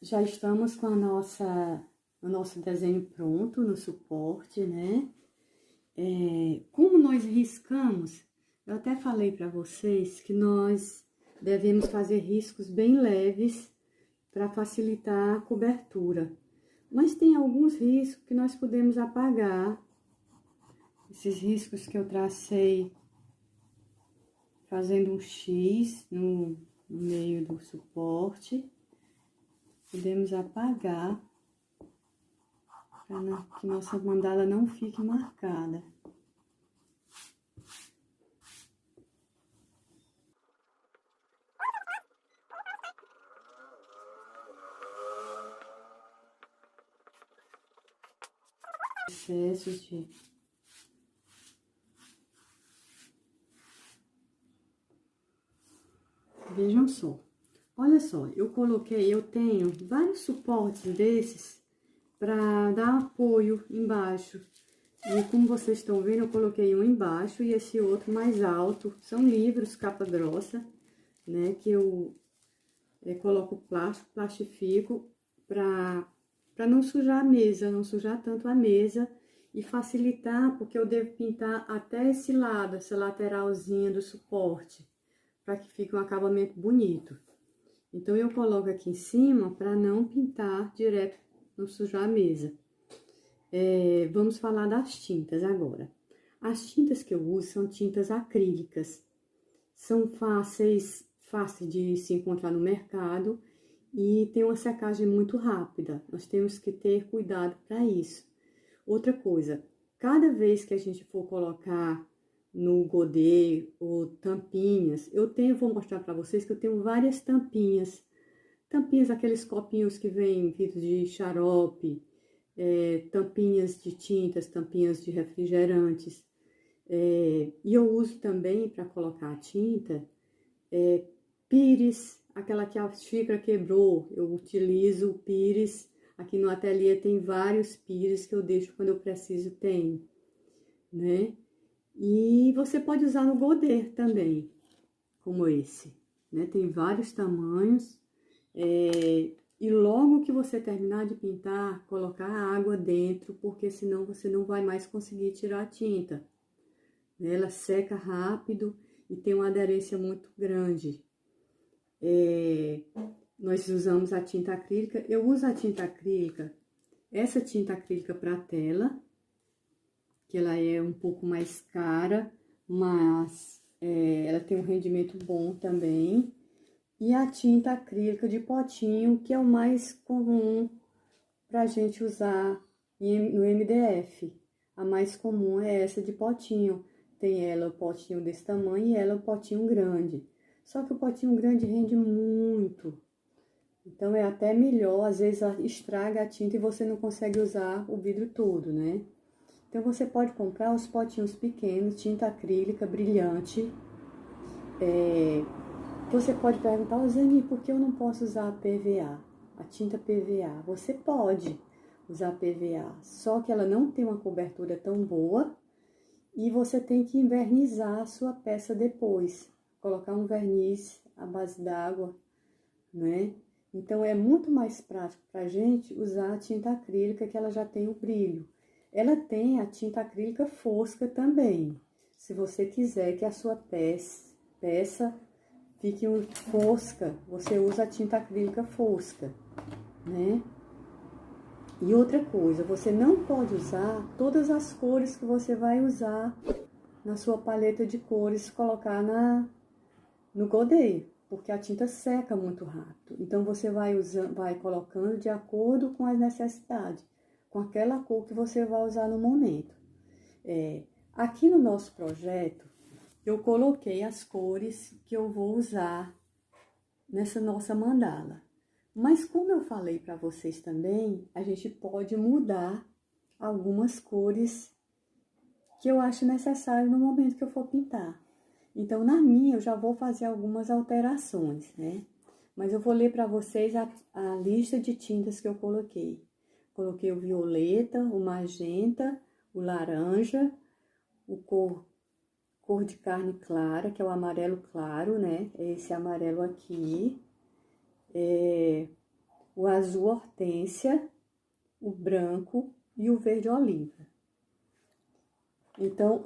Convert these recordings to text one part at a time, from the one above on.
Já estamos com o nosso desenho pronto no suporte, né? Como nós riscamos, eu até falei para vocês que nós devemos fazer riscos bem leves para facilitar a cobertura. Mas tem alguns riscos que nós podemos apagar. Esses riscos que eu tracei fazendo um X no meio do suporte. Podemos apagar para que nossa mandala não fique marcada. Excesso de Vejam só. Olha só, eu tenho vários suportes desses para dar apoio embaixo. E como vocês estão vendo, eu coloquei um embaixo e esse outro mais alto. São livros capa grossa, né? Que eu coloco plástico, plastifico para não sujar a mesa, não sujar tanto a mesa e facilitar, porque eu devo pintar até esse lado, essa lateralzinha do suporte, para que fique um acabamento bonito. Então, eu coloco aqui em cima para não pintar direto, não sujar a mesa. Vamos falar das tintas agora. As tintas que eu uso são tintas acrílicas. São fáceis de se encontrar no mercado e tem uma secagem muito rápida. Nós temos que ter cuidado para isso. Outra coisa, cada vez que a gente for colocar no godê ou tampinhas, vou mostrar para vocês que eu tenho várias tampinhas. Tampinhas, aqueles copinhos que vêm vidro de xarope, tampinhas de tintas, tampinhas de refrigerantes. E eu uso também para colocar a tinta, pires, aquela que a xícara quebrou, eu utilizo o pires. Aqui no ateliê tem vários pires que eu deixo quando eu preciso, tem, né? E você pode usar no godê também, como esse, né? Tem vários tamanhos. E logo que você terminar de pintar, colocar a água dentro, porque senão você não vai mais conseguir tirar a tinta. Ela seca rápido e tem uma aderência muito grande. Nós usamos a tinta acrílica. Eu uso a tinta acrílica, essa tinta acrílica para tela, que ela é um pouco mais cara, mas ela tem um rendimento bom também. E a tinta acrílica de potinho, que é o mais comum pra gente usar no MDF. A mais comum é essa de potinho. Tem ela o potinho desse tamanho e ela o potinho grande. Só que o potinho grande rende muito. Então, é até melhor, às vezes estraga a tinta e você não consegue usar o vidro todo, né? Então, você pode comprar os potinhos pequenos, tinta acrílica, brilhante. Você pode perguntar, Zani, por que eu não posso usar a PVA? A tinta PVA. Você pode usar PVA, só que ela não tem uma cobertura tão boa e você tem que envernizar a sua peça depois. Colocar um verniz à base d'água, né? Então, é muito mais prático pra gente usar a tinta acrílica, que ela já tem o brilho. Ela tem a tinta acrílica fosca também. Se você quiser que a sua peça fique fosca, você usa a tinta acrílica fosca, né? E outra coisa, você não pode usar todas as cores que você vai usar na sua paleta de cores, colocar no godê, porque a tinta seca muito rápido. Então, você vai colocando de acordo com as necessidades, com aquela cor que você vai usar no momento. Aqui no nosso projeto, eu coloquei as cores que eu vou usar nessa nossa mandala. Mas como eu falei para vocês também, a gente pode mudar algumas cores que eu acho necessário no momento que eu for pintar. Então, na minha, eu já vou fazer algumas alterações, né? Mas eu vou ler para vocês a lista de tintas que eu coloquei. Coloquei o violeta, o magenta, o laranja, o cor de carne clara, que é o amarelo claro, né? É esse amarelo aqui. o azul hortênsia, o branco e o verde oliva. Então,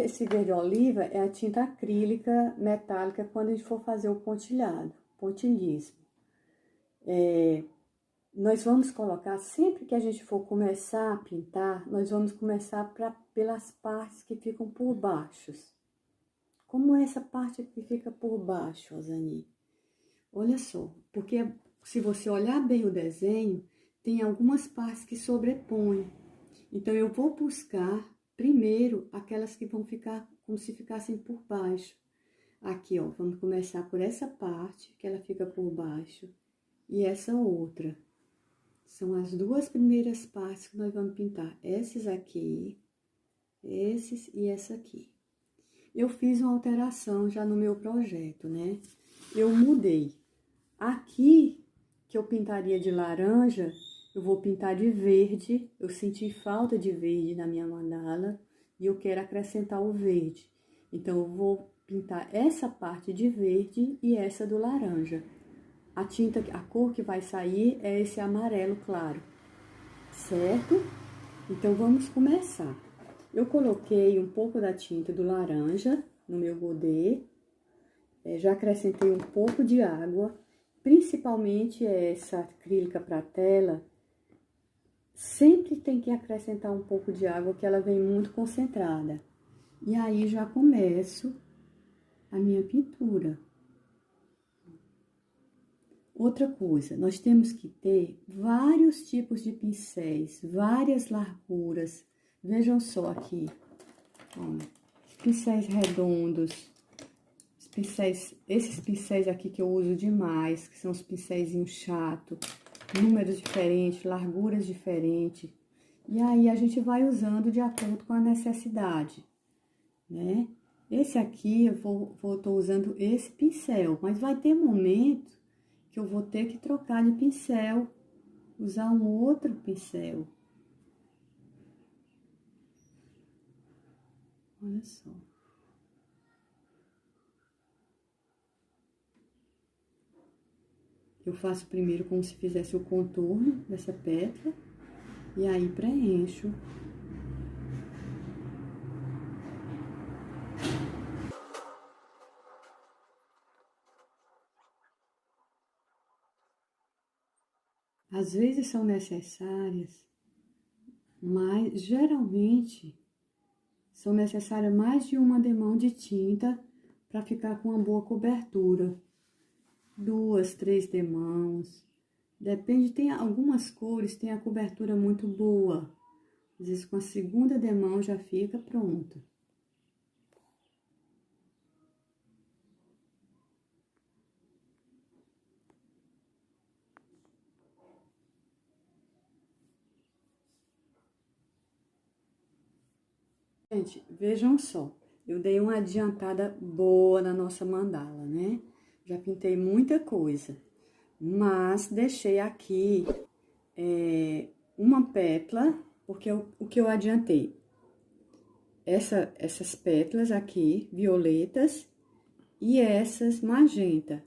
esse verde oliva é a tinta acrílica metálica quando a gente for fazer o pontilhismo. Nós vamos colocar, sempre que a gente for começar a pintar, nós vamos começar pelas partes que ficam por baixo. Como é essa parte que fica por baixo, Rosani? Olha só, porque se você olhar bem o desenho, tem algumas partes que sobrepõem. Então, eu vou buscar primeiro aquelas que vão ficar como se ficassem por baixo. Aqui, ó, vamos começar por essa parte, que ela fica por baixo, e essa outra. São as duas primeiras partes que nós vamos pintar. Esses aqui, esses e essa aqui. Eu fiz uma alteração já no meu projeto, né? Eu mudei. Aqui, que eu pintaria de laranja, eu vou pintar de verde. Eu senti falta de verde na minha mandala e eu quero acrescentar o verde. Então, eu vou pintar essa parte de verde e essa do laranja. A cor que vai sair é esse amarelo claro, certo? Então, vamos começar. Eu coloquei um pouco da tinta do laranja no meu godê. Já acrescentei um pouco de água, principalmente essa acrílica para tela. Sempre tem que acrescentar um pouco de água, que ela vem muito concentrada. E aí, já começo a minha pintura. Outra coisa, nós temos que ter vários tipos de pincéis, várias larguras. Vejam só aqui, ó, pincéis redondos, esses pincéis aqui que eu uso demais, que são os pincéisinhos chatos, números diferentes, larguras diferentes. E aí, a gente vai usando de acordo com a necessidade, né? Esse aqui, tô usando esse pincel, mas vai ter momento que eu vou ter que trocar de pincel, usar um outro pincel. Olha só. Eu faço primeiro como se fizesse o contorno dessa pétala, e aí preencho. Às vezes são necessárias, mas geralmente são necessárias mais de uma demão de tinta para ficar com uma boa cobertura. 2, 3 demãos. Depende, tem algumas cores, tem a cobertura muito boa. Às vezes com a segunda demão já fica pronta. Gente, vejam só, eu dei uma adiantada boa na nossa mandala, né? Já pintei muita coisa, mas deixei aqui uma pétala, porque o que eu adiantei? Essas pétalas aqui, violetas, e essas magenta.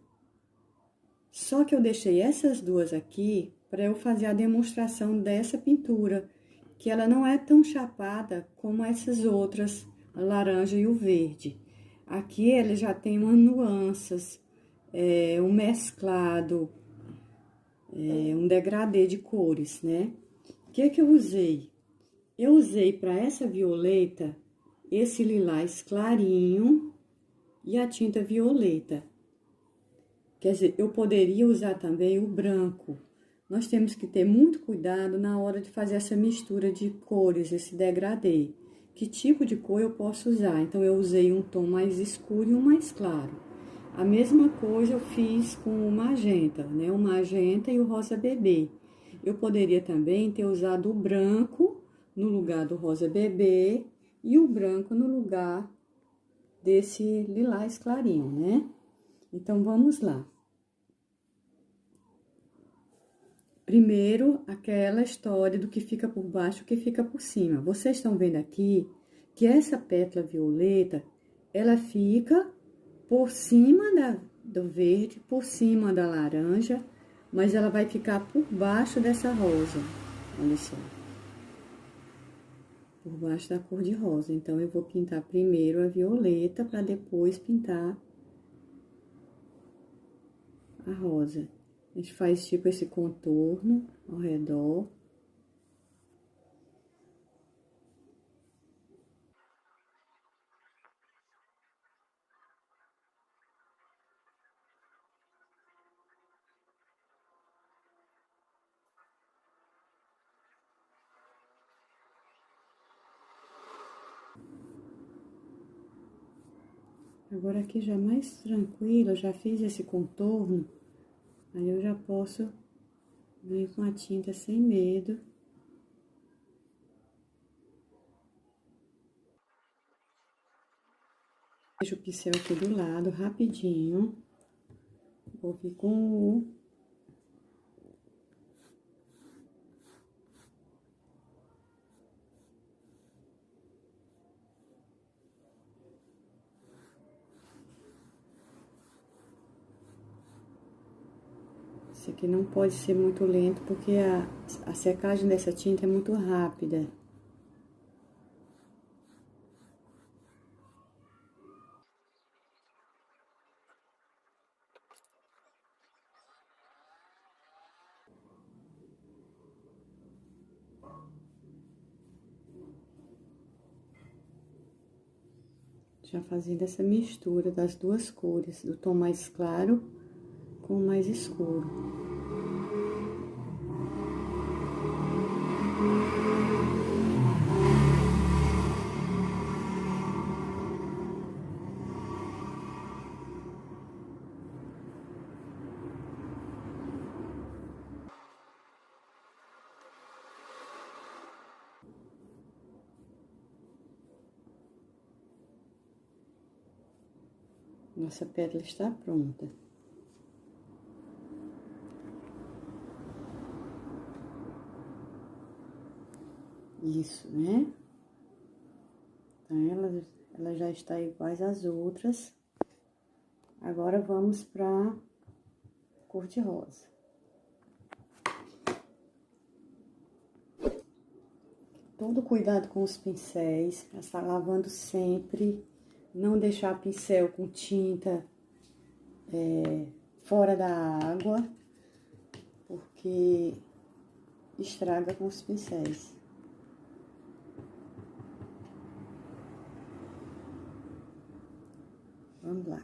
Só que eu deixei essas duas aqui para eu fazer a demonstração dessa pintura, que ela não é tão chapada como essas outras, a laranja e o verde. Aqui ele já tem umas nuances, um mesclado, um degradê de cores, né? O que eu usei? Eu usei para essa violeta, esse lilás clarinho e a tinta violeta. Quer dizer, eu poderia usar também o branco. Nós temos que ter muito cuidado na hora de fazer essa mistura de cores, esse degradê. Que tipo de cor eu posso usar? Então, eu usei um tom mais escuro e um mais claro. A mesma coisa eu fiz com o magenta, né? O magenta e o rosa bebê. Eu poderia também ter usado o branco no lugar do rosa bebê e o branco no lugar desse lilás clarinho, né? Então, vamos lá. Primeiro, aquela história do que fica por baixo, o que fica por cima. Vocês estão vendo aqui que essa pétala violeta, ela fica por cima do verde, por cima da laranja, mas ela vai ficar por baixo dessa rosa, olha só. Por baixo da cor de rosa. Então, eu vou pintar primeiro a violeta, para depois pintar a rosa. A gente faz tipo esse contorno ao redor. Agora, aqui já mais tranquilo, eu já fiz esse contorno, aí eu já posso vir com a tinta sem medo. Deixo o pincel aqui do lado, rapidinho. Vou vir com o... Esse aqui não pode ser muito lento, porque a secagem dessa tinta é muito rápida. Já fazendo essa mistura das duas cores, do tom mais claro com o mais escuro. Nossa pétala está pronta. Isso, né? Então, ela já está iguais às outras. Agora, vamos pra cor de rosa. Todo cuidado com os pincéis, está lavando sempre. Não deixar pincel com tinta fora da água, porque estraga com os pincéis. Vamos lá.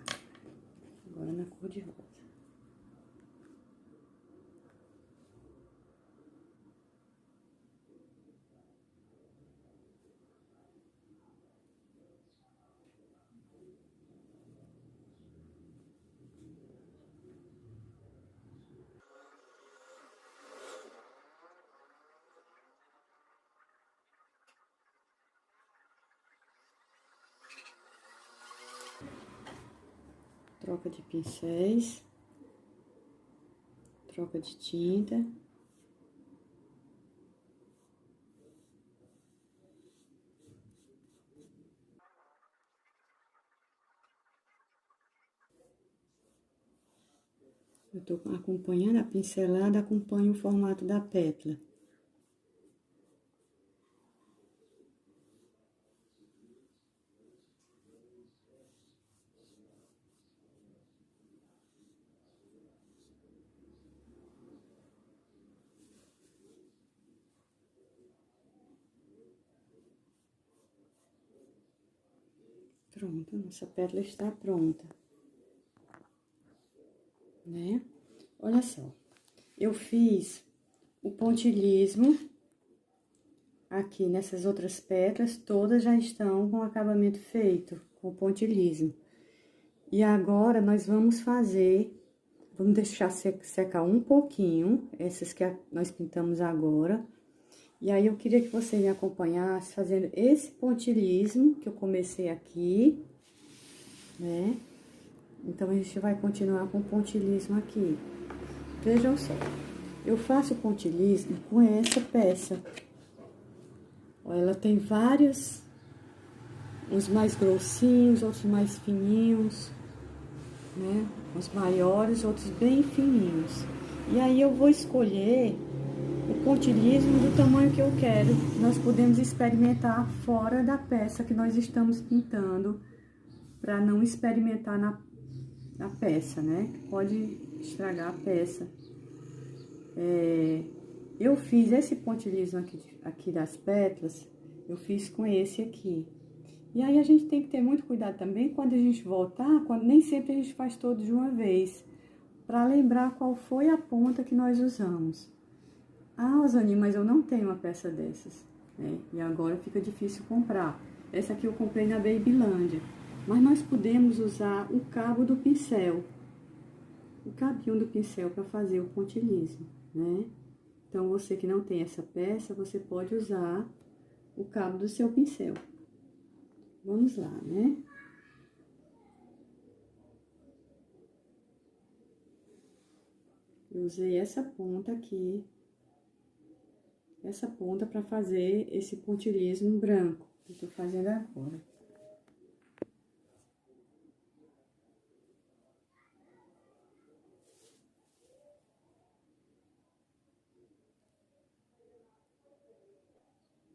Agora na cor de rosa. Troca de pincéis, troca de tinta. Eu tô acompanhando a pincelada, acompanho o formato da pétala. Pronto, a nossa pétala está pronta, né? Olha só, eu fiz o pontilhismo aqui nessas outras pétalas, todas já estão com o acabamento feito, com o pontilhismo. E agora, nós vamos deixar secar um pouquinho, essas que nós pintamos agora. E aí, eu queria que você me acompanhasse fazendo esse pontilhismo que eu comecei aqui, né? Então, a gente vai continuar com o pontilhismo aqui. Vejam só, eu faço o pontilhismo com essa peça. Ó, ela tem vários, uns mais grossinhos, outros mais fininhos, né? Uns maiores, outros bem fininhos. E aí eu vou escolher o pontilhismo do tamanho que eu quero. Nós podemos experimentar fora da peça que nós estamos pintando, para não experimentar na peça, né? Pode estragar a peça. Eu fiz esse pontilhismo aqui das pétalas, eu fiz com esse aqui. E aí a gente tem que ter muito cuidado também quando a gente voltar, nem sempre a gente faz todo de uma vez, para lembrar qual foi a ponta que nós usamos. Ah, Rosane, mas eu não tenho uma peça dessas, né? E agora fica difícil comprar. Essa aqui eu comprei na Babylandia. Mas nós podemos usar o cabo do pincel, o cabinho do pincel para fazer o pontilhismo, né? Então, você que não tem essa peça, você pode usar o cabo do seu pincel. Vamos lá, né? Eu usei essa ponta aqui, essa ponta para fazer esse pontilhismo branco que eu tô fazendo agora.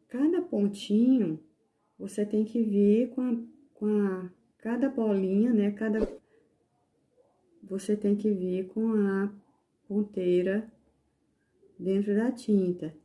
Cada pontinho, você tem que vir cada bolinha, né? Você tem que vir com a ponteira dentro da tinta.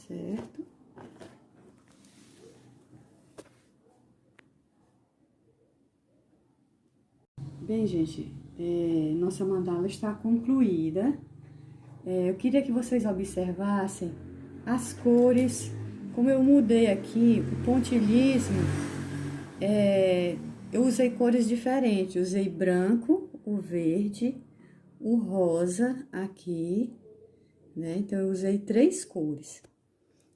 Certo? Bem, gente, nossa mandala está concluída. Eu queria que vocês observassem as cores, como eu mudei aqui, o pontilhismo, eu usei cores diferentes, usei branco, o verde, o rosa aqui, né? Então, eu usei 3 cores.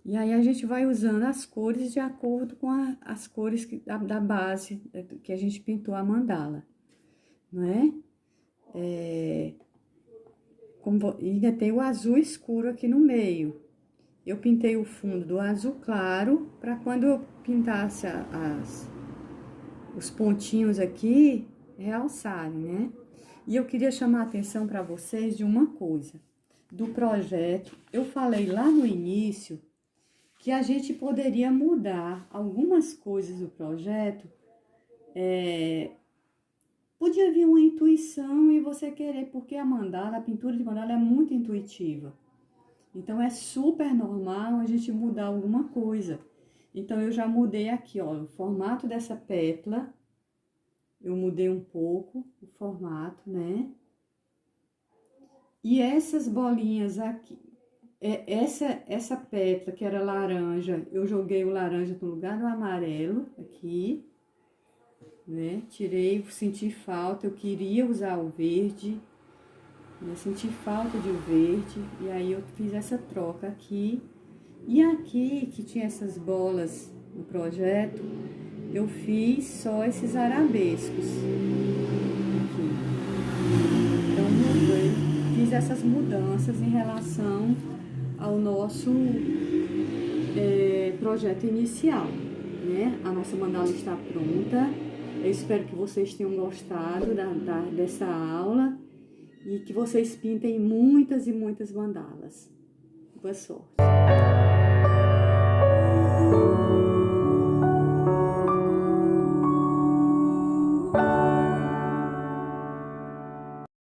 E aí, a gente vai usando as cores de acordo com as cores da base que a gente pintou a mandala, não é? Ainda tem o azul escuro aqui no meio. Eu pintei o fundo do azul claro, para quando eu pintasse os pontinhos aqui, realçarem, né? E eu queria chamar a atenção para vocês de uma coisa. Do projeto, eu falei lá no início que a gente poderia mudar algumas coisas do projeto. Podia vir uma intuição e você querer, porque a pintura de mandala é muito intuitiva. Então, é super normal a gente mudar alguma coisa. Então, eu já mudei aqui, ó, o formato dessa pétala. Eu mudei um pouco o formato, né? E essas bolinhas aqui, essa pétala que era laranja, eu joguei o laranja no lugar do amarelo aqui, né? Tirei, senti falta, eu queria usar o verde, né? Senti falta de o verde, e aí eu fiz essa troca aqui. E aqui, que tinha essas bolas no projeto, eu fiz só esses arabescos aqui. Então, fiz essas mudanças em relação ao nosso projeto inicial, né? A nossa mandala está pronta. Eu espero que vocês tenham gostado dessa aula e que vocês pintem muitas e muitas mandalas. Boa sorte!